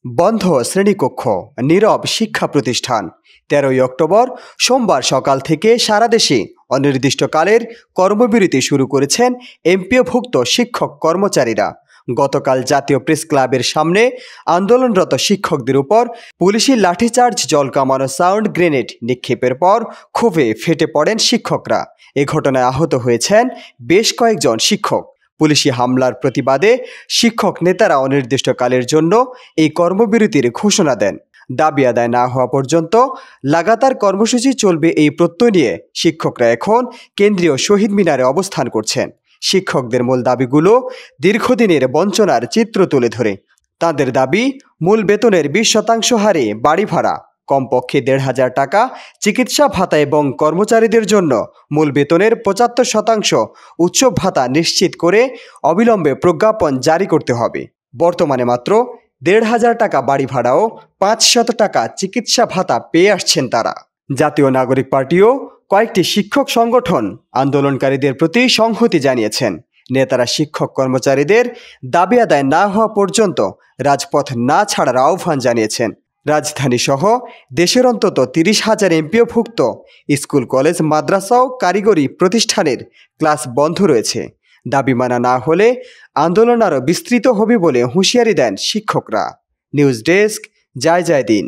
বন্ধ শ্রেণীকক্ষ, নীরব শিক্ষা প্রতিষ্ঠান। 13ই অক্টোবর সোমবার সকাল থেকে সারা দেশে অনির্দিষ্টকালের কর্মবিরতি শুরু করেছেন এমপিওভুক্ত শিক্ষক কর্মচারীরা। গতকাল জাতীয় প্রেস ক্লাবের সামনে আন্দোলনরত শিক্ষকদের উপর পুলিশি লাঠিচার্জ, জল কামানো, সাউন্ড গ্রেনেড নিক্ষেপের পর ক্ষোভে ফেটে পড়েন শিক্ষকরা। এ ঘটনায় আহত হয়েছেন বেশ কয়েকজন শিক্ষক। পুলিশি হামলার প্রতিবাদে শিক্ষক নেতারা অনির্দিষ্টকালের জন্য এই কর্মবিরতির ঘোষণা দেন। দাবি আদায় না হওয়া পর্যন্ত লাগাতার কর্মসূচি চলবে এই প্রত্যয় নিয়ে শিক্ষকরা এখন কেন্দ্রীয় শহীদ মিনারে অবস্থান করছেন। শিক্ষকদের মূল দাবিগুলো দীর্ঘদিনের বঞ্চনার চিত্র তুলে ধরে। তাদের দাবি, মূল বেতনের 20% হারে বাড়ি ভাড়া, কমপক্ষে 1,500 টাকা চিকিৎসা ভাতা এবং কর্মচারীদের জন্য মূল বেতনের 75% উৎসব ভাতা নিশ্চিত করে অবিলম্বে প্রজ্ঞাপন জারি করতে হবে। বর্তমানে মাত্র 1,500 টাকা বাড়ি ভাড়া ও 500 টাকা চিকিৎসা ভাতা পেয়ে আসছেন তারা। জাতীয় নাগরিক পার্টিও কয়েকটি শিক্ষক সংগঠন আন্দোলনকারীদের প্রতি সংহতি জানিয়েছেন। নেতারা শিক্ষক কর্মচারীদের দাবি আদায় না হওয়া পর্যন্ত রাজপথ না ছাড়ার আহ্বান জানিয়েছেন। রাজধানী সহ দেশের অন্তত 30,000 এমপিওভুক্ত স্কুল, কলেজ, মাদ্রাসা ও কারিগরি প্রতিষ্ঠানের ক্লাস বন্ধ রয়েছে। দাবি মানা না হলে আন্দোলন আরও বিস্তৃত হবে বলে হুঁশিয়ারি দেন শিক্ষকরা। নিউজ ডেস্ক, জয় জয় দিন।